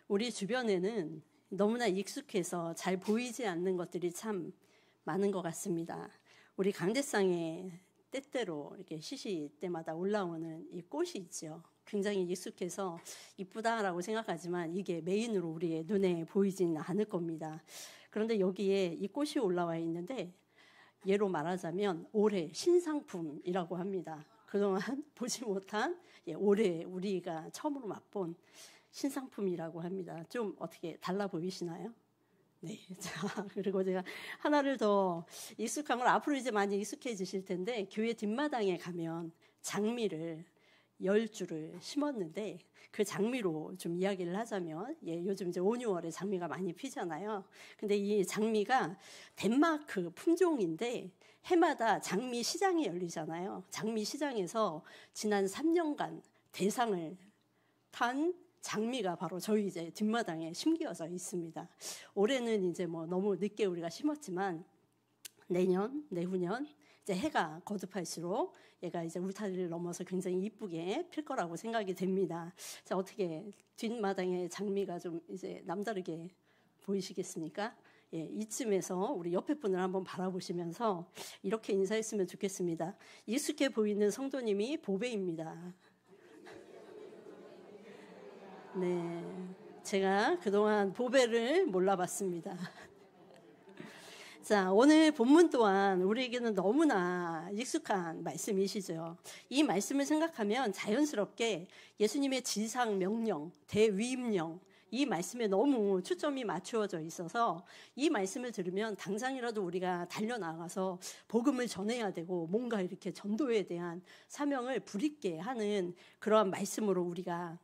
우리 주변에는 너무나 익숙해서 잘 보이지 않는 것들이 참 많은 것 같습니다. 우리 강대상에 때때로 이렇게 시시 때마다 올라오는 이 꽃이 있죠. 굉장히 익숙해서 이쁘다라고 생각하지만 이게 메인으로 우리의 눈에 보이지는 않을 겁니다. 그런데 여기에 이 꽃이 올라와 있는데 예로 말하자면 올해 신상품이라고 합니다. 그동안 보지 못한 올해 우리가 처음으로 맛본 신상품이라고 합니다. 좀 어떻게 달라 보이시나요? 네. 자, 그리고 제가 하나를 더 익숙한 걸 앞으로 이제 많이 익숙해지실 텐데, 교회 뒷마당에 가면 장미를 10줄을 심었는데, 그 장미로 좀 이야기를 하자면, 요즘 이제 5, 6월에 장미가 많이 피잖아요. 근데 이 장미가 덴마크 품종인데, 해마다 장미 시장이 열리잖아요. 장미 시장에서 지난 3년간 대상을 탄 장미가 바로 저희 이제 뒷마당에 심겨져 있습니다. 올해는 이제 뭐 너무 늦게 우리가 심었지만 내년, 내후년 이제 해가 거듭할수록 얘가 이제 울타리를 넘어서 굉장히 이쁘게 필 거라고 생각이 됩니다. 자, 어떻게 뒷마당에 장미가 좀 이제 남다르게 보이시겠습니까? 이쯤에서 우리 옆에 분을 한번 바라보시면서 이렇게 인사했으면 좋겠습니다. 익숙해 보이는 성도님이 보배입니다. 네, 제가 그동안 보배를 몰라봤습니다. 자, 오늘 본문 또한 우리에게는 너무나 익숙한 말씀이시죠. 이 말씀을 생각하면 자연스럽게 예수님의 지상 명령, 대위임령, 이 말씀에 너무 초점이 맞추어져 있어서 이 말씀을 들으면 당장이라도 우리가 달려나가서 복음을 전해야 되고 뭔가 이렇게 전도에 대한 사명을 불있게 하는 그러한 말씀으로 우리가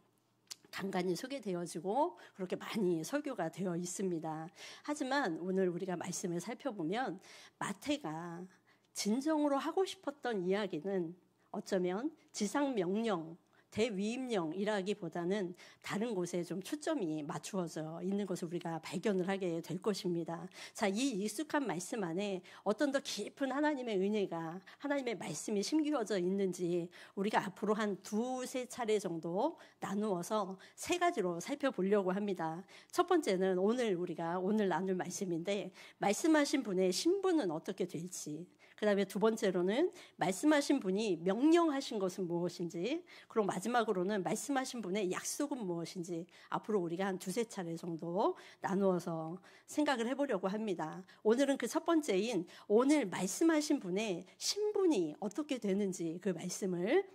간간히 소개되어지고 그렇게 많이 설교가 되어 있습니다. 하지만 오늘 우리가 말씀을 살펴보면 마태가 진정으로 하고 싶었던 이야기는 어쩌면 지상명령, 대위임령이라기보다는 다른 곳에 좀 초점이 맞추어져 있는 것을 우리가 발견을 하게 될 것입니다. 자, 이 익숙한 말씀 안에 어떤 더 깊은 하나님의 은혜가, 하나님의 말씀이 심겨져 있는지 우리가 앞으로 한 두세 차례 정도 나누어서 세 가지로 살펴보려고 합니다. 첫 번째는 오늘 나눌 말씀인데, 말씀하신 분의 신분은 어떻게 될지, 그 다음에 두 번째로는 말씀하신 분이 명령하신 것은 무엇인지, 그리고 마지막으로는 말씀하신 분의 약속은 무엇인지 앞으로 우리가 한 두세 차례 정도 나누어서 생각을 해보려고 합니다. 오늘은 그 첫 번째인 오늘 말씀하신 분의 신분이 어떻게 되는지 그 말씀을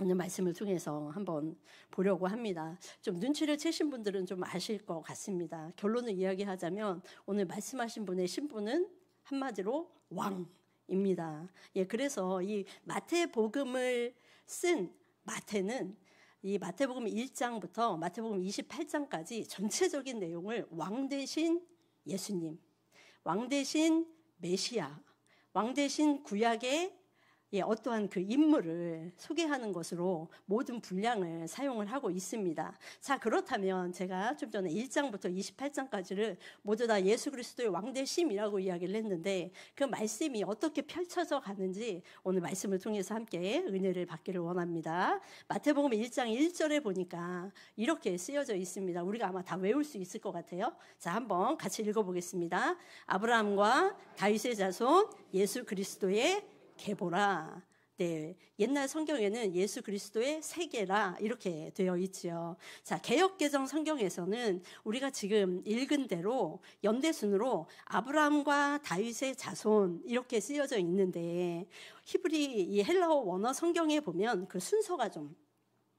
오늘 말씀을 통해서 한번 보려고 합니다. 좀 눈치를 채신 분들은 좀 아실 것 같습니다. 결론을 이야기하자면 오늘 말씀하신 분의 신분은 한마디로 왕입니다. 그래서 이 마태복음을 쓴 마태는 이 마태복음 1장부터 마태복음 28장까지 전체적인 내용을 왕 대신 예수님, 왕 대신 메시아, 왕 대신 구약의 어떠한 그 인물을 소개하는 것으로 모든 분량을 사용을 하고 있습니다. 자, 그렇다면 제가 좀 전에 1장부터 28장까지를 모두 다 예수 그리스도의 왕대심이라고 이야기를 했는데 그 말씀이 어떻게 펼쳐져 가는지 오늘 말씀을 통해서 함께 은혜를 받기를 원합니다. 마태복음 1장 1절에 보니까 이렇게 쓰여져 있습니다. 우리가 아마 다 외울 수 있을 것 같아요. 자, 한번 같이 읽어보겠습니다. 아브라함과 다윗의 자손 예수 그리스도의 계보라. 네, 옛날 성경에는 예수 그리스도의 세계라 이렇게 되어 있죠. 자, 개역개정 성경에서는 우리가 지금 읽은 대로 연대순으로 아브라함과 다윗의 자손 이렇게 쓰여져 있는데 이 헬라어 원어 성경에 보면 그 순서가 좀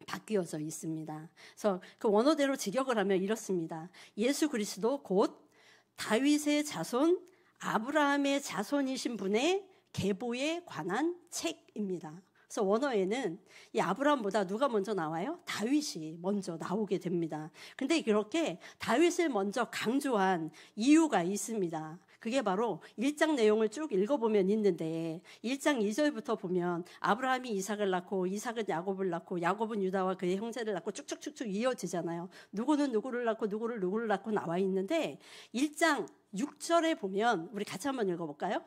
바뀌어져 있습니다. 그래서 그 원어대로 직역을 하면 이렇습니다. 예수 그리스도 곧 다윗의 자손 아브라함의 자손이신 분의 계보에 관한 책입니다. 그래서 원어에는 이 아브라함보다 누가 먼저 나와요? 다윗이 먼저 나오게 됩니다. 근데 그렇게 다윗을 먼저 강조한 이유가 있습니다. 그게 바로 1장 내용을 쭉 읽어보면 있는데 1장 2절부터 보면 아브라함이 이삭을 낳고 이삭은 야곱을 낳고 야곱은 유다와 그의 형제를 낳고 쭉쭉쭉쭉 이어지잖아요. 누구는 누구를 낳고 누구를 낳고 나와 있는데 1장 6절에 보면 우리 같이 한번 읽어볼까요?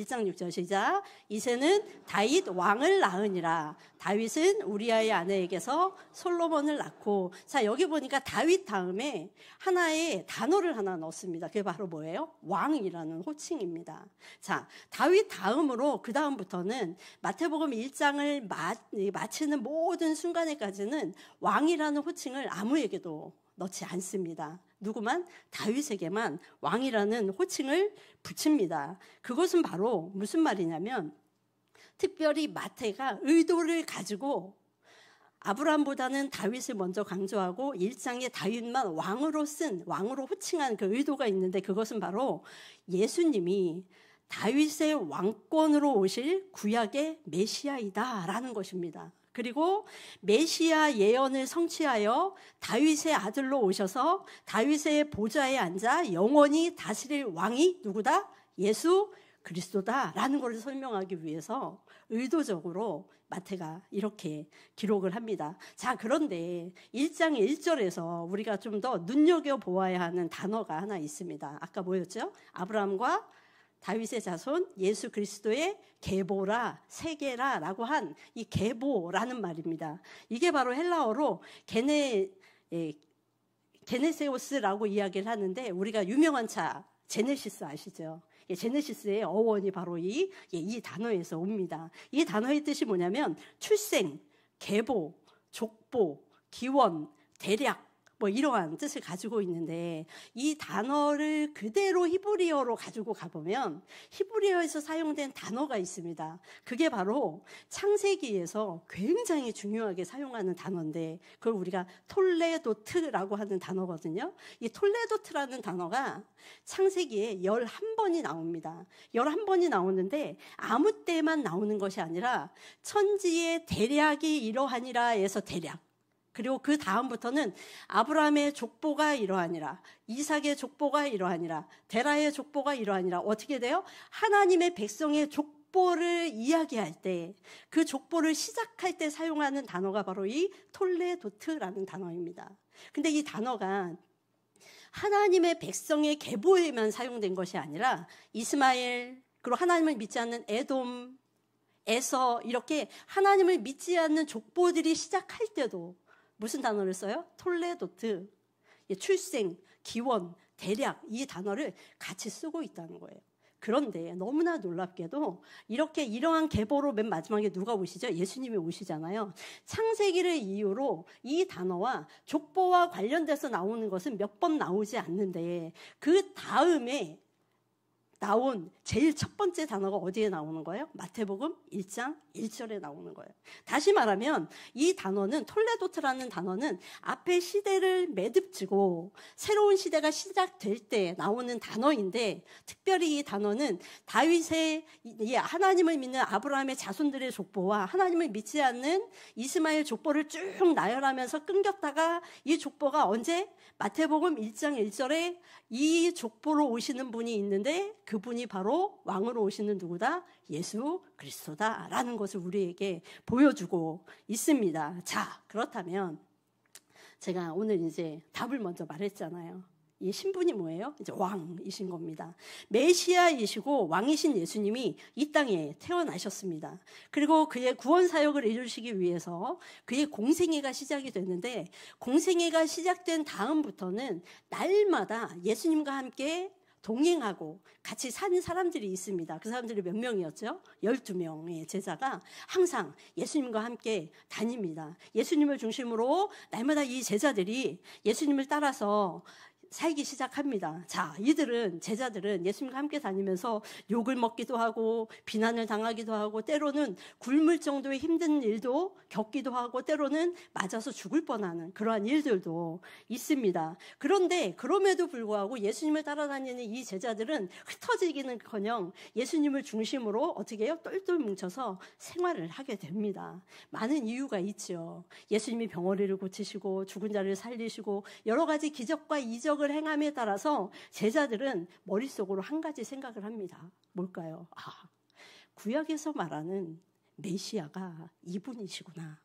1장 6절 시작. 이새는 다윗 왕을 낳으니라. 다윗은 우리아의 아내에게서 솔로몬을 낳고. 자, 여기 보니까 다윗 다음에 하나의 단어를 하나 넣었습니다. 그게 바로 뭐예요? 왕이라는 호칭입니다. 자, 다윗 다음으로 그 다음부터는 마태복음 1장을 마치는 모든 순간에까지는 왕이라는 호칭을 아무에게도 넣지 않습니다. 누구만? 다윗에게만 왕이라는 호칭을 붙입니다. 그것은 바로 무슨 말이냐면 특별히 마태가 의도를 가지고 아브라함보다는 다윗을 먼저 강조하고 1장에 다윗만 왕으로 호칭한 그 의도가 있는데 그것은 바로 예수님이 다윗의 왕권으로 오실 구약의 메시아이다라는 것입니다. 그리고 메시아 예언을 성취하여 다윗의 아들로 오셔서 다윗의 보좌에 앉아 영원히 다스릴 왕이 누구다? 예수 그리스도다라는 것을 설명하기 위해서 의도적으로 마태가 이렇게 기록을 합니다. 자, 그런데 1장 1절에서 우리가 좀 더 눈여겨보아야 하는 단어가 하나 있습니다. 아까 뭐였죠? 아브라함과 다윗의 자손 예수 그리스도의 계보라, 세계라라고 한 이 계보라는 말입니다. 이게 바로 헬라어로 게네세오스라고 이야기를 하는데 우리가 유명한 차 제네시스 아시죠? 제네시스의 어원이 바로 이 단어에서 옵니다. 이 단어의 뜻이 뭐냐면 출생, 계보, 족보, 기원, 대략 뭐 이러한 뜻을 가지고 있는데 이 단어를 그대로 히브리어로 가지고 가보면 히브리어에서 사용된 단어가 있습니다. 그게 바로 창세기에서 굉장히 중요하게 사용하는 단어인데 그걸 우리가 톨레도트라고 하는 단어거든요. 이 톨레도트라는 단어가 창세기에 11번이 나옵니다. 11번이 나오는데 아무 때만 나오는 것이 아니라 천지의 대략이 이러하니라에서 대략 그리고 그 다음부터는 아브라함의 족보가 이러하니라, 이삭의 족보가 이러하니라, 데라의 족보가 이러하니라. 어떻게 돼요? 하나님의 백성의 족보를 이야기할 때, 그 족보를 시작할 때 사용하는 단어가 바로 이 톨레도트라는 단어입니다. 근데 이 단어가 하나님의 백성의 계보에만 사용된 것이 아니라 이스마엘, 그리고 하나님을 믿지 않는 에돔, 에서 이렇게 하나님을 믿지 않는 족보들이 시작할 때도 무슨 단어를 써요? 톨레도트, 출생, 기원, 대략 이 단어를 같이 쓰고 있다는 거예요. 그런데 너무나 놀랍게도 이러한 계보로 맨 마지막에 누가 오시죠? 예수님이 오시잖아요. 창세기를 이유로 이 단어와 족보와 관련돼서 나오는 것은 몇 번 나오지 않는데 그 다음에 나온 제일 첫 번째 단어가 어디에 나오는 거예요? 마태복음 1장 1절에 나오는 거예요. 다시 말하면 이 단어는 톨레도트라는 단어는 앞에 시대를 매듭지고 새로운 시대가 시작될 때 나오는 단어인데 특별히 이 단어는 다윗의 하나님을 믿는 아브라함의 자손들의 족보와 하나님을 믿지 않는 이스마엘 족보를 쭉 나열하면서 끊겼다가 이 족보가 언제? 마태복음 1장 1절에 이 족보로 오시는 분이 있는데 그분이 바로 왕으로 오시는 누구다? 예수 그리스도다라는 것을 우리에게 보여주고 있습니다. 자, 그렇다면 제가 오늘 이제 답을 먼저 말했잖아요. 이 신분이 뭐예요? 이제 왕이신 겁니다. 메시아이시고 왕이신 예수님이 이 땅에 태어나셨습니다. 그리고 그의 구원 사역을 이루시기 위해서 그의 공생애가 시작이 됐는데 공생애가 시작된 다음부터는 날마다 예수님과 함께 동행하고 같이 사는 사람들이 있습니다. 그 사람들이 몇 명이었죠? 12명의 제자가 항상 예수님과 함께 다닙니다. 예수님을 중심으로 날마다 이 제자들이 예수님을 따라서 살기 시작합니다. 자, 제자들은 예수님과 함께 다니면서 욕을 먹기도 하고 비난을 당하기도 하고 때로는 굶을 정도의 힘든 일도 겪기도 하고 때로는 맞아서 죽을 뻔하는 그러한 일들도 있습니다. 그런데 그럼에도 불구하고 예수님을 따라다니는 이 제자들은 흩어지기는커녕 예수님을 중심으로 어떻게 해요? 똘똘 뭉쳐서 생활을 하게 됩니다. 많은 이유가 있죠. 예수님이 병어리를 고치시고 죽은 자를 살리시고 여러 가지 기적과 이적을 행함에 따라서 제자들은 머릿속으로 한 가지 생각을 합니다. 뭘까요? 구약에서 말하는 메시아가 이분이시구나.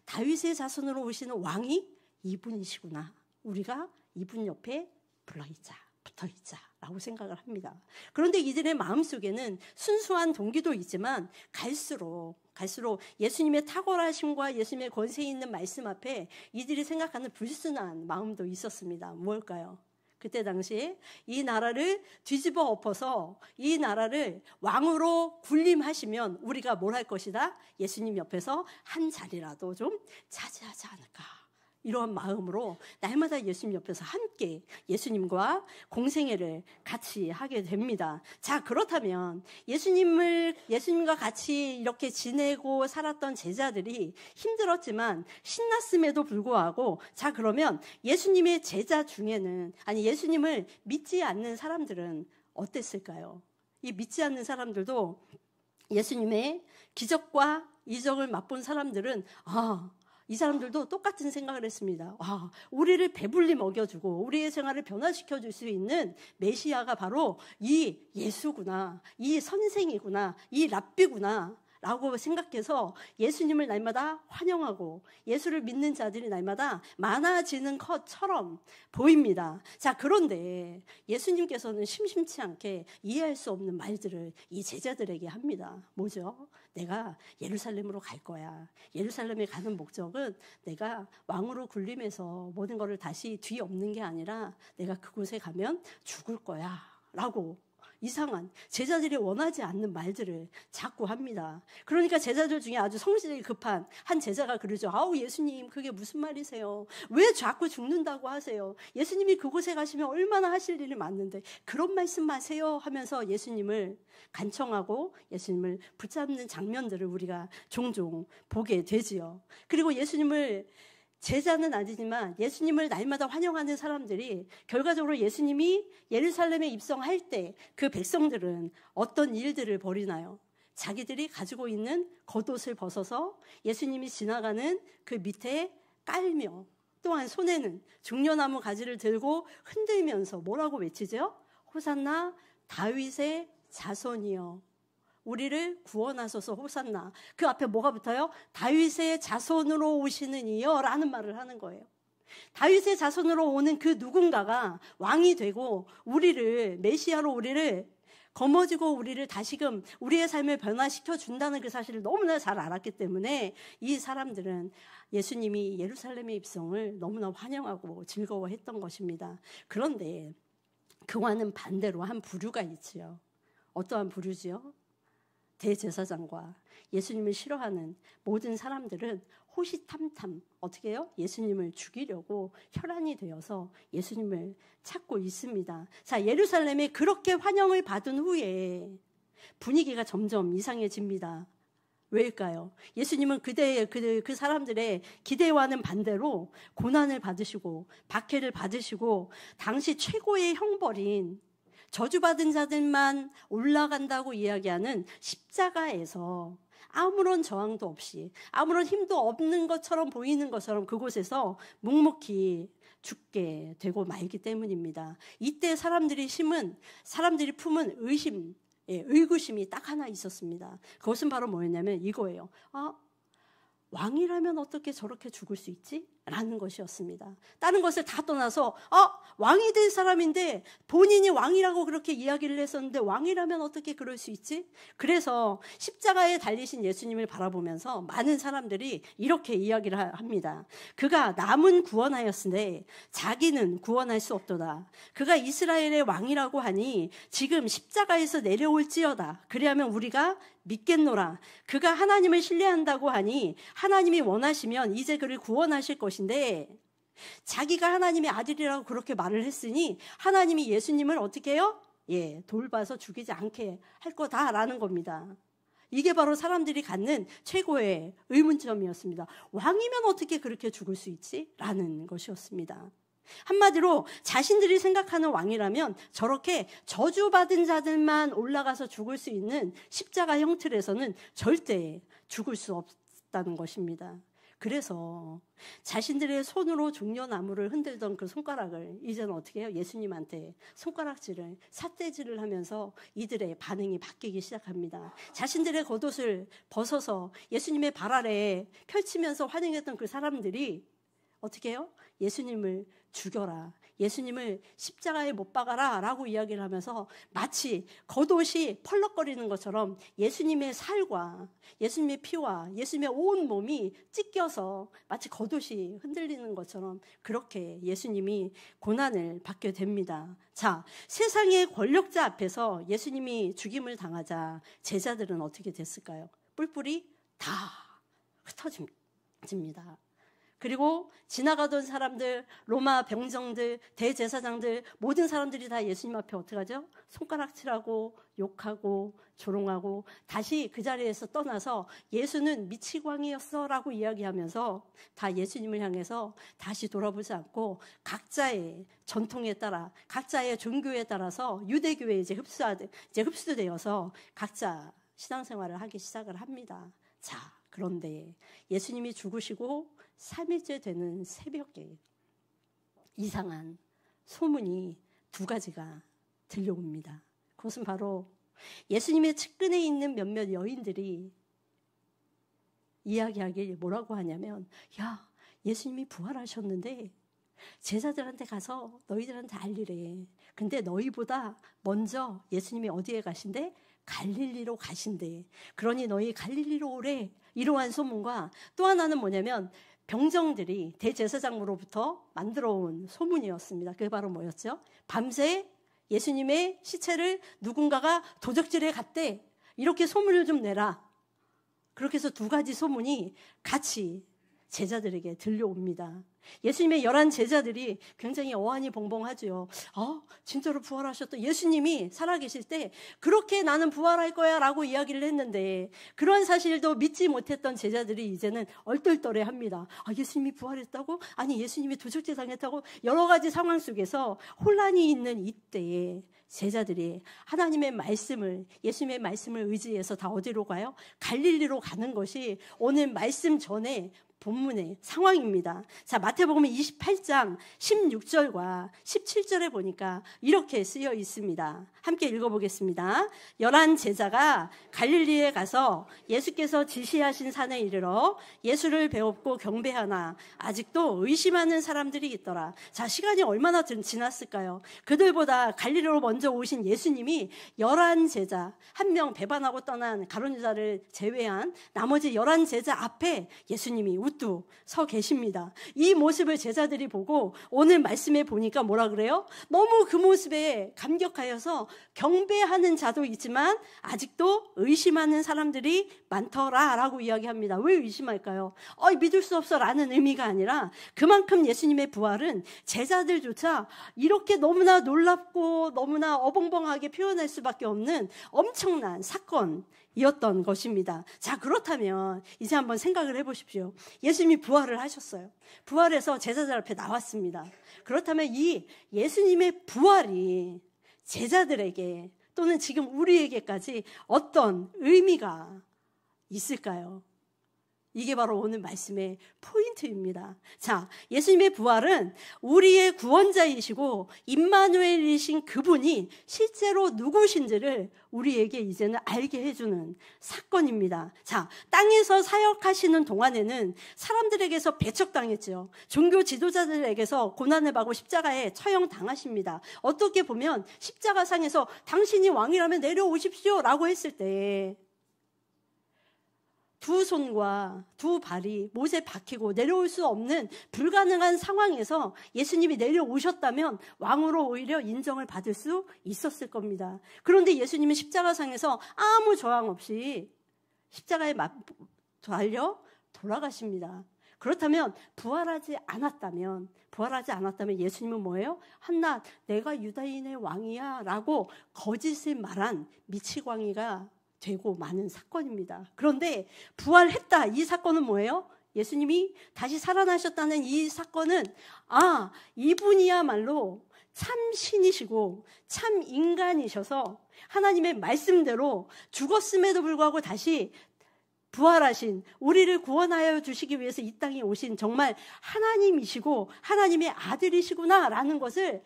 다윗의 자손으로 오시는 왕이 이분이시구나. 우리가 이분 옆에 불러있자. 붙어 있자라고 생각을 합니다. 그런데 이들의 마음속에는 순수한 동기도 있지만 갈수록 예수님의 탁월하심과 예수님의 권세 있는 말씀 앞에 이들이 생각하는 불순한 마음도 있었습니다. 무엇일까요? 그때 당시에 이 나라를 뒤집어 엎어서 이 나라를 왕으로 군림하시면 우리가 뭘 할 것이다? 예수님 옆에서 한 자리라도 좀 차지하지 않을까? 이러한 마음으로 날마다 예수님 옆에서 함께 예수님과 공생애를 같이 하게 됩니다. 자, 그렇다면 예수님과 같이 이렇게 지내고 살았던 제자들이 힘들었지만 신났음에도 불구하고, 자, 그러면 예수님의 제자 중에는, 예수님을 믿지 않는 사람들은 어땠을까요? 이 믿지 않는 사람들도 예수님의 기적과 이적을 맛본 사람들은 이 사람들도 똑같은 생각을 했습니다. 우리를 배불리 먹여주고 우리의 생활을 변화시켜 줄 수 있는 메시아가 바로 이 예수구나, 이 선생이구나, 이 랍비구나 라고 생각해서 예수님을 날마다 환영하고 예수를 믿는 자들이 날마다 많아지는 것처럼 보입니다. 자, 그런데 예수님께서는 심심치 않게 이해할 수 없는 말들을 이 제자들에게 합니다. 뭐죠? 내가 예루살렘으로 갈 거야. 예루살렘에 가는 목적은 내가 왕으로 군림해서 모든 것을 다시 뒤엎는 게 아니라 내가 그곳에 가면 죽을 거야 라고 이상한, 제자들이 원하지 않는 말들을 자꾸 합니다. 그러니까 제자들 중에 아주 성질이 급한 한 제자가 그러죠. 예수님, 그게 무슨 말이세요? 왜 자꾸 죽는다고 하세요? 예수님이 그곳에 가시면 얼마나 하실 일이 많은데 그런 말씀 마세요 하면서 예수님을 간청하고 예수님을 붙잡는 장면들을 우리가 종종 보게 되지요. 그리고 제자는 아니지만 예수님을 날마다 환영하는 사람들이 결과적으로 예수님이 예루살렘에 입성할 때 그 백성들은 어떤 일들을 벌이나요? 자기들이 가지고 있는 겉옷을 벗어서 예수님이 지나가는 그 밑에 깔며, 또한 손에는 종려나무 가지를 들고 흔들면서 뭐라고 외치죠? 호산나 다윗의 자손이여, 우리를 구원하소서 호산나. 그 앞에 뭐가 붙어요? 다윗의 자손으로 오시는 이여 라는 말을 하는 거예요. 다윗의 자손으로 오는 그 누군가가 왕이 되고 메시아로 우리를 거머쥐고 우리를 다시금 우리의 삶을 변화시켜 준다는 그 사실을 너무나 잘 알았기 때문에 이 사람들은 예수님이 예루살렘의 입성을 너무나 환영하고 즐거워했던 것입니다. 그런데 그와는 반대로 한 부류가 있지요. 어떠한 부류지요? 대제사장과 예수님을 싫어하는 모든 사람들은 호시탐탐 어떻게 해요? 예수님을 죽이려고 혈안이 되어서 예수님을 찾고 있습니다. 자, 예루살렘에 그렇게 환영을 받은 후에 분위기가 점점 이상해집니다. 왜일까요? 예수님은 그 사람들의 기대와는 반대로 고난을 받으시고 박해를 받으시고 당시 최고의 형벌인 저주받은 자들만 올라간다고 이야기하는 십자가에서 아무런 저항도 없이 아무런 힘도 없는 것처럼 보이는 것처럼 그곳에서 묵묵히 죽게 되고 말기 때문입니다. 이때 사람들이 품은 의구심이 딱 하나 있었습니다. 그것은 바로 뭐였냐면 이거예요. 왕이라면 어떻게 저렇게 죽을 수 있지? 라는 것이었습니다. 다른 것을 다 떠나서 왕이 된 사람인데 본인이 왕이라고 그렇게 이야기를 했었는데 왕이라면 어떻게 그럴 수 있지? 그래서 십자가에 달리신 예수님을 바라보면서 많은 사람들이 이렇게 이야기를 합니다. 그가 남은 구원하였으되 자기는 구원할 수 없도다. 그가 이스라엘의 왕이라고 하니 지금 십자가에서 내려올지어다. 그리하면 우리가 믿겠노라. 그가 하나님을 신뢰한다고 하니 하나님이 원하시면 이제 그를 구원하실 것인데 자기가 하나님의 아들이라고 그렇게 말을 했으니 하나님이 예수님을 어떻게 해요? 돌봐서 죽이지 않게 할 거다라는 겁니다. 이게 바로 사람들이 갖는 최고의 의문점이었습니다. 왕이면 어떻게 그렇게 죽을 수 있지? 라는 것이었습니다. 한마디로 자신들이 생각하는 왕이라면 저렇게 저주받은 자들만 올라가서 죽을 수 있는 십자가 형틀에서는 절대 죽을 수 없다는 것입니다. 그래서 자신들의 손으로 종려나무를 흔들던 그 손가락을 이제는 어떻게 해요? 예수님한테 손가락질을, 삿대질을 하면서 이들의 반응이 바뀌기 시작합니다. 자신들의 겉옷을 벗어서 예수님의 발 아래에 펼치면서 환영했던 그 사람들이 어떻게 해요? 예수님을 죽여라. 예수님을 십자가에 못 박아라 라고 이야기를 하면서 마치 겉옷이 펄럭거리는 것처럼 예수님의 살과 예수님의 피와 예수님의 온 몸이 찢겨서 마치 겉옷이 흔들리는 것처럼 그렇게 예수님이 고난을 받게 됩니다. 자, 세상의 권력자 앞에서 예수님이 죽임을 당하자 제자들은 어떻게 됐을까요? 뿔뿔이 다 흩어집니다. 그리고 지나가던 사람들, 로마 병정들, 대제사장들 모든 사람들이 다 예수님 앞에 어떻게 하죠? 손가락질하고 욕하고 조롱하고 다시 그 자리에서 떠나서 예수는 미치광이였어 라고 이야기하면서 다 예수님을 향해서 다시 돌아보지 않고 각자의 전통에 따라 각자의 종교에 따라서 유대교에 이제 흡수되어서 각자 신앙생활을 하기 시작을 합니다. 자, 그런데 예수님이 죽으시고 3일째 되는 새벽에 이상한 소문이 2가지가 들려옵니다. 그것은 바로 예수님의 측근에 있는 몇몇 여인들이 이야기하길 뭐라고 하냐면, 야, 예수님이 부활하셨는데 제자들한테 가서 너희들한테 알리래. 근데 너희보다 먼저 예수님이 어디에 가신대? 갈릴리로 가신대. 그러니 너희 갈릴리로 오래. 이러한 소문과 또 하나는 뭐냐면 병정들이 대제사장으로부터 만들어 온 소문이었습니다. 그게 바로 뭐였죠? 밤새 예수님의 시체를 누군가가 도적질해 갔대. 이렇게 소문을 좀 내라. 그렇게 해서 2가지 소문이 같이 제자들에게 들려옵니다. 예수님의 11 제자들이 굉장히 어안이 벙벙하죠. 진짜로 부활하셨다. 예수님이 살아계실 때 그렇게 나는 부활할 거야 라고 이야기를 했는데 그런 사실도 믿지 못했던 제자들이 이제는 얼떨떨해합니다. 예수님이 부활했다고? 아니 예수님이 도적질 당했다고? 여러 가지 상황 속에서 혼란이 있는 이때에 제자들이 하나님의 말씀을 예수님의 말씀을 의지해서 다 어디로 가요? 갈릴리로 가는 것이 오늘 말씀 전에 본문의 상황입니다. 자, 마태복음 28장 16절과 17절에 보니까 이렇게 쓰여 있습니다. 함께 읽어보겠습니다. 11 제자가 갈릴리에 가서 예수께서 지시하신 산에 이르러 예수를 배웁고 경배하나 아직도 의심하는 사람들이 있더라. 자, 시간이 얼마나 지났을까요? 그들보다 갈릴리로 먼저 오신 예수님이 11 제자, 1명 배반하고 떠난 가룟 유다를 제외한 나머지 11 제자 앞에 예수님이 우뚝 서 계십니다. 이 모습을 제자들이 보고 오늘 말씀에 보니까 뭐라 그래요? 너무 그 모습에 감격하여서 경배하는 자도 있지만 아직도 의심하는 사람들이 많더라 라고 이야기합니다. 왜 의심할까요? 믿을 수 없어 라는 의미가 아니라 그만큼 예수님의 부활은 제자들조차 이렇게 너무나 놀랍고 너무나 어벙벙하게 표현할 수밖에 없는 엄청난 사건이었던 것입니다. 자, 그렇다면 이제 한번 생각을 해보십시오. 예수님이 부활을 하셨어요. 부활해서 제자들 앞에 나왔습니다. 그렇다면 이 예수님의 부활이 제자들에게 또는 지금 우리에게까지 어떤 의미가 있을까요? 이게 바로 오늘 말씀의 포인트입니다. 자, 예수님의 부활은 우리의 구원자이시고 임마누엘이신 그분이 실제로 누구신지를 우리에게 이제는 알게 해주는 사건입니다. 자, 땅에서 사역하시는 동안에는 사람들에게서 배척당했죠. 종교 지도자들에게서 고난을 받고 십자가에 처형당하십니다. 어떻게 보면 십자가상에서 당신이 왕이라면 내려오십시오 라고 했을 때 2 손과 2 발이 못에 박히고 내려올 수 없는 불가능한 상황에서 예수님이 내려오셨다면 왕으로 오히려 인정을 받을 수 있었을 겁니다. 그런데 예수님은 십자가상에서 아무 저항 없이 십자가에 달려 돌아가십니다. 그렇다면 부활하지 않았다면 예수님은 뭐예요? 한낱 내가 유다인의 왕이야 라고 거짓을 말한 미치광이가 되고 많은 사건입니다. 그런데 부활했다 이 사건은 뭐예요? 예수님이 다시 살아나셨다는 이 사건은 이분이야말로 참 신이시고 참 인간이셔서 하나님의 말씀대로 죽었음에도 불구하고 다시 부활하신 우리를 구원하여 주시기 위해서 이 땅에 오신 정말 하나님이시고 하나님의 아들이시구나라는 것을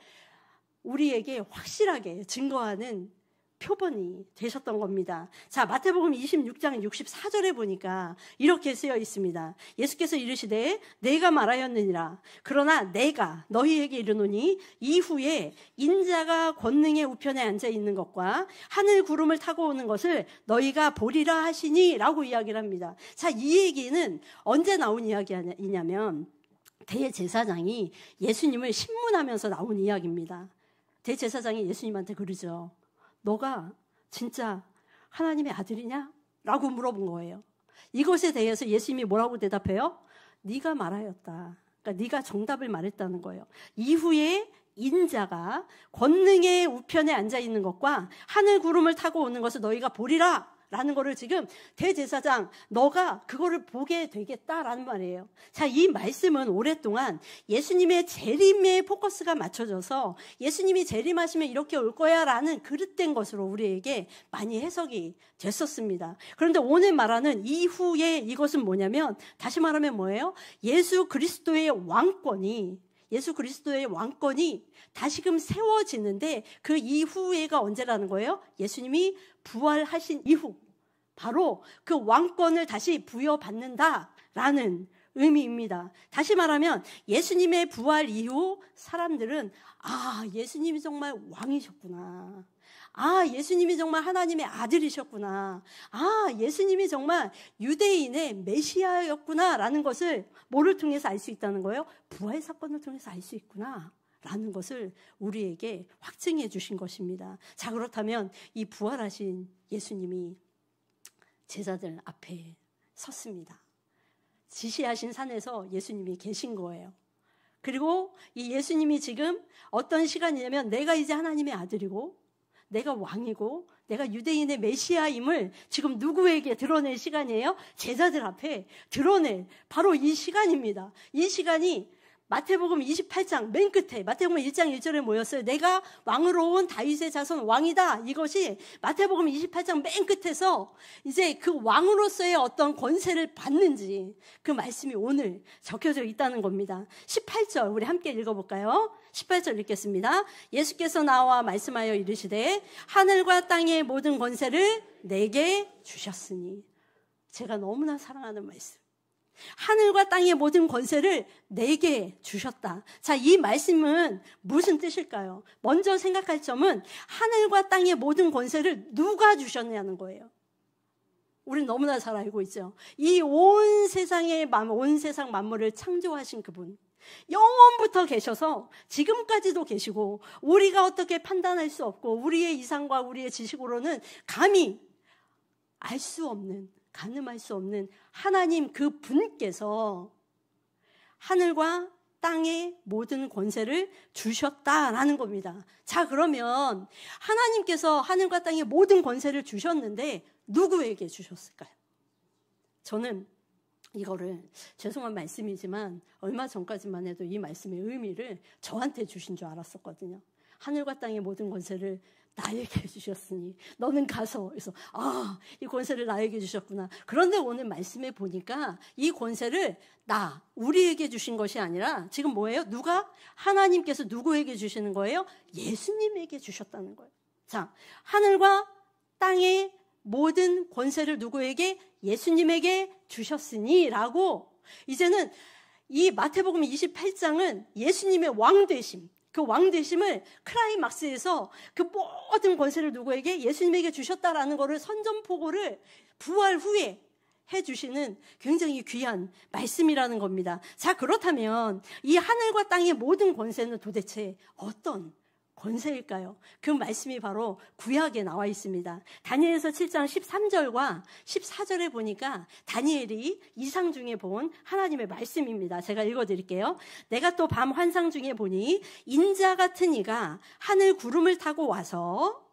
우리에게 확실하게 증거하는 표본이 되셨던 겁니다. 자, 마태복음 26장 64절에 보니까 이렇게 쓰여 있습니다. 예수께서 이르시되 내가 말하였느니라. 그러나 내가 너희에게 이르노니 이후에 인자가 권능의 우편에 앉아 있는 것과 하늘 구름을 타고 오는 것을 너희가 보리라 하시니 라고 이야기를 합니다. 자, 이 얘기는 언제 나온 이야기냐면 대제사장이 예수님을 신문하면서 나온 이야기입니다. 대제사장이 예수님한테 그러죠. 너가 진짜 하나님의 아들이냐? 라고 물어본 거예요. 이것에 대해서 예수님이 뭐라고 대답해요? 네가 말하였다. 그러니까 네가 정답을 말했다는 거예요. 이후에 인자가 권능의 우편에 앉아 있는 것과 하늘 구름을 타고 오는 것을 너희가 보리라 라는 거를 지금 대제사장 너가 그거를 보게 되겠다라는 말이에요. 자, 이 말씀은 오랫동안 예수님의 재림에 포커스가 맞춰져서 예수님이 재림하시면 이렇게 올 거야 라는 그릇된 것으로 우리에게 많이 해석이 됐었습니다. 그런데 오늘 말하는 이후에 이것은 뭐냐면 다시 말하면 뭐예요? 예수 그리스도의 왕권이 다시금 세워지는데 그 이후에가 언제라는 거예요? 예수님이 부활하신 이후, 바로 그 왕권을 다시 부여받는다라는 의미입니다. 다시 말하면 예수님의 부활 이후 사람들은 예수님이 정말 왕이셨구나. 예수님이 정말 하나님의 아들이셨구나. 예수님이 정말 유대인의 메시아였구나라는 것을 뭐를 통해서 알 수 있다는 거예요? 부활 사건을 통해서 알 수 있구나. 라는 것을 우리에게 확증해 주신 것입니다. 자, 그렇다면 이 부활하신 예수님이 제자들 앞에 섰습니다. 지시하신 산에서 예수님이 계신 거예요. 그리고 이 예수님이 지금 어떤 시간이냐면 내가 이제 하나님의 아들이고 내가 왕이고 내가 유대인의 메시아임을 지금 누구에게 드러낼 시간이에요? 제자들 앞에 드러낼 바로 이 시간입니다. 이 시간이 마태복음 28장 맨 끝에 마태복음 1장 1절에 모였어요. 내가 왕으로 온 다윗의 자손 왕이다. 이것이 마태복음 28장 맨 끝에서 이제 그 왕으로서의 어떤 권세를 받는지 그 말씀이 오늘 적혀져 있다는 겁니다. 18절 우리 함께 읽어볼까요? 18절 읽겠습니다. 예수께서 나와 말씀하여 이르시되 하늘과 땅의 모든 권세를 내게 주셨으니. 제가 너무나 사랑하는 말씀. 하늘과 땅의 모든 권세를 내게 주셨다. 자, 이 말씀은 무슨 뜻일까요? 먼저 생각할 점은 하늘과 땅의 모든 권세를 누가 주셨냐는 거예요. 우린 너무나 잘 알고 있죠. 이 온 세상 만물을 창조하신 그분. 영원부터 계셔서 지금까지도 계시고 우리가 어떻게 판단할 수 없고 우리의 이상과 우리의 지식으로는 감히 알 수 없는 가늠할 수 없는 하나님 그 분께서 하늘과 땅의 모든 권세를 주셨다라는 겁니다. 자, 그러면 하나님께서 하늘과 땅의 모든 권세를 주셨는데 누구에게 주셨을까요? 저는 이거를 죄송한 말씀이지만 얼마 전까지만 해도 이 말씀의 의미를 저한테 주신 줄 알았었거든요. 하늘과 땅의 모든 권세를 나에게 주셨으니 너는 가서. 그래서 이 권세를 나에게 주셨구나. 그런데 오늘 말씀에 보니까 이 권세를 우리에게 주신 것이 아니라 지금 뭐예요? 하나님께서 누구에게 주시는 거예요? 예수님에게 주셨다는 거예요. 자, 하늘과 땅의 모든 권세를 누구에게? 예수님에게 주셨으니 라고 이제는 이 마태복음 28장은 예수님의 왕되심, 그 왕되심을 클라이막스에서 그 모든 권세를 누구에게? 예수님에게 주셨다라는 것을 선전포고를 부활 후에 해주시는 굉장히 귀한 말씀이라는 겁니다. 자, 그렇다면 이 하늘과 땅의 모든 권세는 도대체 어떤 권세일까요? 그 말씀이 바로 구약에 나와 있습니다. 다니엘서 7장 13절과 14절에 보니까 다니엘이 이상 중에 본 하나님의 말씀입니다. 제가 읽어드릴게요. 내가 또 밤 환상 중에 보니 인자 같은 이가 하늘 구름을 타고 와서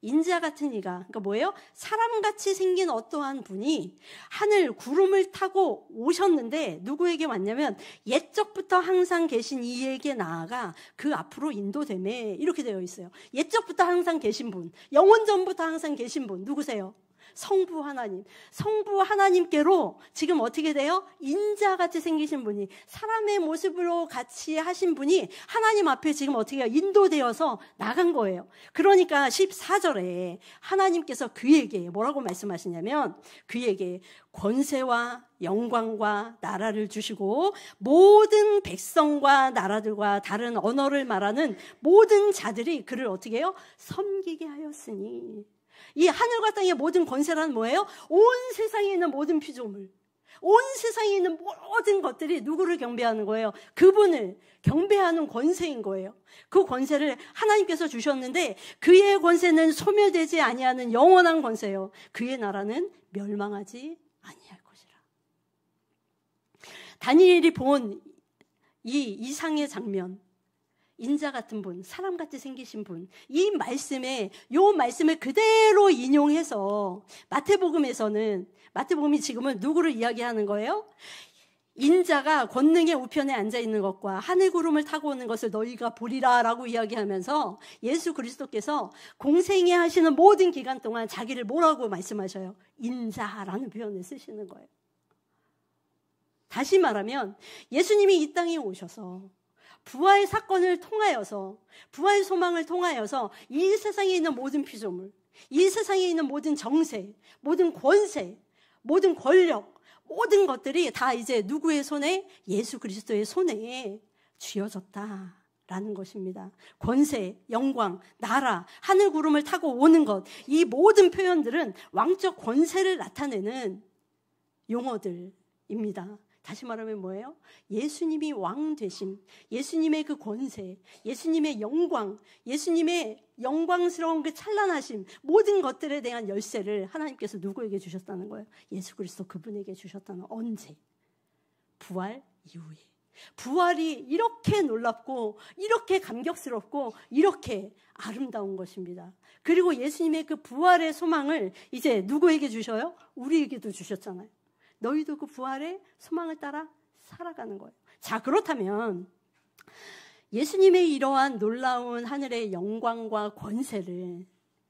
인자 같은 이가, 그러니까 뭐예요? 사람같이 생긴 어떠한 분이 하늘 구름을 타고 오셨는데 누구에게 왔냐면 옛적부터 항상 계신 이에게 나아가 그 앞으로 인도되매 이렇게 되어 있어요. 옛적부터 항상 계신 분, 영원전부터 항상 계신 분 누구세요? 성부 하나님. 성부 하나님께로 지금 어떻게 돼요? 인자같이 생기신 분이, 사람의 모습으로 같이 하신 분이 하나님 앞에 지금 어떻게 해요? 인도되어서 나간 거예요. 그러니까 14절에 하나님께서 그에게 뭐라고 말씀하시냐면, 그에게 권세와 영광과 나라를 주시고 모든 백성과 나라들과 다른 언어를 말하는 모든 자들이 그를 어떻게 해요? 섬기게 하였으니. 이 하늘과 땅의 모든 권세란 뭐예요? 온 세상에 있는 모든 피조물, 온 세상에 있는 모든 것들이 누구를 경배하는 거예요? 그분을 경배하는 권세인 거예요. 그 권세를 하나님께서 주셨는데 그의 권세는 소멸되지 아니하는 영원한 권세예요. 그의 나라는 멸망하지 아니할 것이라. 다니엘이 본 이 이상의 장면, 인자 같은 분, 사람같이 생기신 분, 이 말씀을 그대로 인용해서 마태복음이 지금은 누구를 이야기하는 거예요? 인자가 권능의 우편에 앉아 있는 것과 하늘 구름을 타고 오는 것을 너희가 보리라라고 이야기하면서 예수 그리스도께서 공생애 하시는 모든 기간 동안 자기를 뭐라고 말씀하셔요? 인자라는 표현을 쓰시는 거예요. 다시 말하면 예수님이 이 땅에 오셔서 부활 사건을 통하여서, 부활 소망을 통하여서 이 세상에 있는 모든 피조물, 이 세상에 있는 모든 정세, 모든 권세, 모든 권력, 모든 것들이 다 이제 누구의 손에? 예수 그리스도의 손에 쥐어졌다라는 것입니다. 권세, 영광, 나라, 하늘 구름을 타고 오는 것, 이 모든 표현들은 왕적 권세를 나타내는 용어들입니다. 다시 말하면 뭐예요? 예수님이 왕 되심, 예수님의 그 권세, 예수님의 영광, 예수님의 영광스러운 그 찬란하심, 모든 것들에 대한 열쇠를 하나님께서 누구에게 주셨다는 거예요? 예수 그리스도 그분에게 주셨다는. 언제? 부활 이후에. 부활이 이렇게 놀랍고 이렇게 감격스럽고 이렇게 아름다운 것입니다. 그리고 예수님의 그 부활의 소망을 이제 누구에게 주셔요? 우리에게도 주셨잖아요. 너희도 그 부활의 소망을 따라 살아가는 거예요. 자, 그렇다면 예수님의 이러한 놀라운 하늘의 영광과 권세를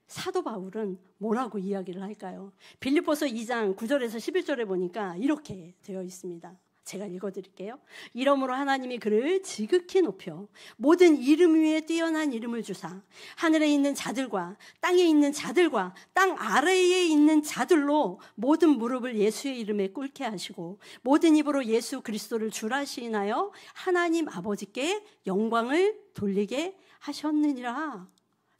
사도 바울은 뭐라고 이야기를 할까요? 빌립보서 2장 9절에서 11절에 보니까 이렇게 되어 있습니다. 제가 읽어드릴게요. 이러므로 하나님이 그를 지극히 높여 모든 이름 위에 뛰어난 이름을 주사 하늘에 있는 자들과 땅에 있는 자들과 땅 아래에 있는 자들로 모든 무릎을 예수의 이름에 꿇게 하시고 모든 입으로 예수 그리스도를 주라 시인하여 하나님 아버지께 영광을 돌리게 하셨느니라.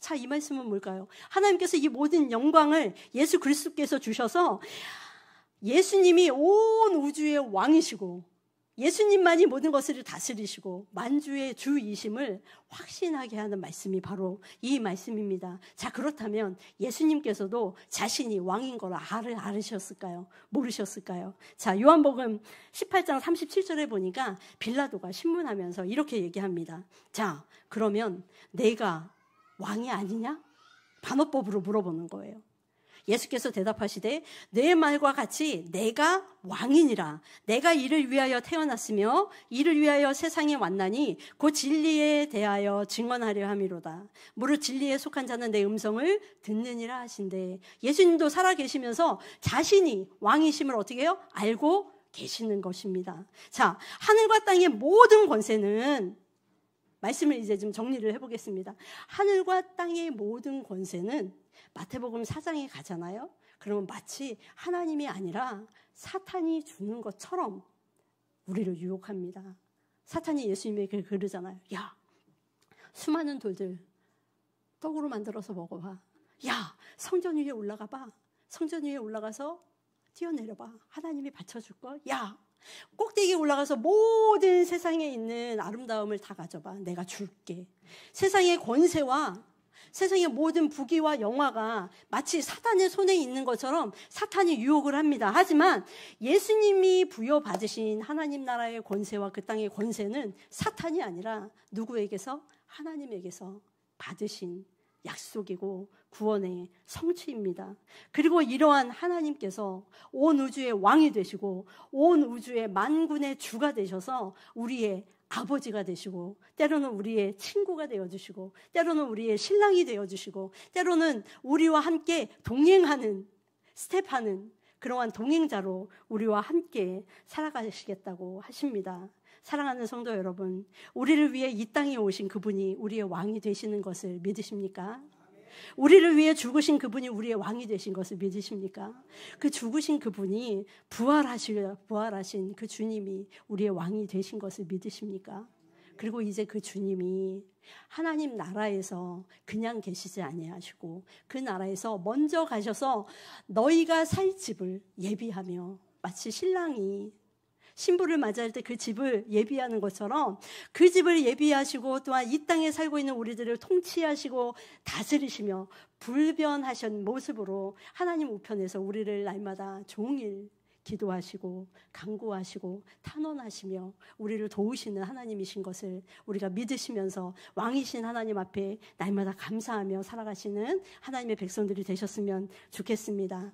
자, 이 말씀은 뭘까요? 하나님께서 이 모든 영광을 예수 그리스도께서 주셔서 예수님이 온 우주의 왕이시고 예수님만이 모든 것을 다스리시고 만주의 주이심을 확신하게 하는 말씀이 바로 이 말씀입니다. 자, 그렇다면 예수님께서도 자신이 왕인 걸 알으셨을까요? 모르셨을까요? 자, 요한복음 18장 37절에 보니까 빌라도가 신문하면서 이렇게 얘기합니다. 자, 그러면 내가 왕이 아니냐? 반어법으로 물어보는 거예요. 예수께서 대답하시되 내 말과 같이 내가 왕이니라. 내가 이를 위하여 태어났으며 이를 위하여 세상에 왔나니 곧 진리에 대하여 증언하려 함이로다. 무릇 진리에 속한 자는 내 음성을 듣느니라 하신대. 예수님도 살아계시면서 자신이 왕이심을 어떻게 해요? 알고 계시는 것입니다. 자, 하늘과 땅의 모든 권세는, 말씀을 이제 좀 정리를 해보겠습니다. 하늘과 땅의 모든 권세는 마태복음 4장에 가잖아요. 그러면 마치 하나님이 아니라 사탄이 주는 것처럼 우리를 유혹합니다. 사탄이 예수님에게 그러잖아요. 야, 수많은 돌들 떡으로 만들어서 먹어봐. 야, 성전 위에 올라가 봐. 성전 위에 올라가서 뛰어내려봐. 하나님이 받쳐줄 걸. 야, 꼭대기에 올라가서 모든 세상에 있는 아름다움을 다 가져봐. 내가 줄게. 세상의 권세와 세상의 모든 부귀와 영화가 마치 사탄의 손에 있는 것처럼 사탄이 유혹을 합니다. 하지만 예수님이 부여받으신 하나님 나라의 권세와 그 땅의 권세는 사탄이 아니라 누구에게서? 하나님에게서 받으신 약속이고 구원의 성취입니다. 그리고 이러한 하나님께서 온 우주의 왕이 되시고 온 우주의 만군의 주가 되셔서 우리의 아버지가 되시고 때로는 우리의 친구가 되어주시고 때로는 우리의 신랑이 되어주시고 때로는 우리와 함께 동행하는 스텝하는 그러한 동행자로 우리와 함께 살아가시겠다고 하십니다. 사랑하는 성도 여러분, 우리를 위해 이 땅에 오신 그분이 우리의 왕이 되시는 것을 믿으십니까? 우리를 위해 죽으신 그분이 우리의 왕이 되신 것을 믿으십니까? 그 죽으신 그분이 부활하신 그 주님이 우리의 왕이 되신 것을 믿으십니까? 그리고 이제 그 주님이 하나님 나라에서 그냥 계시지 아니하시고 그 나라에서 먼저 가셔서 너희가 살 집을 예비하며, 마치 신랑이 신부를 맞이할 때 그 집을 예비하는 것처럼 그 집을 예비하시고 또한 이 땅에 살고 있는 우리들을 통치하시고 다스리시며 불변하신 모습으로 하나님 우편에서 우리를 날마다 종일 기도하시고 간구하시고 탄원하시며 우리를 도우시는 하나님이신 것을 우리가 믿으시면서 왕이신 하나님 앞에 날마다 감사하며 살아가시는 하나님의 백성들이 되셨으면 좋겠습니다.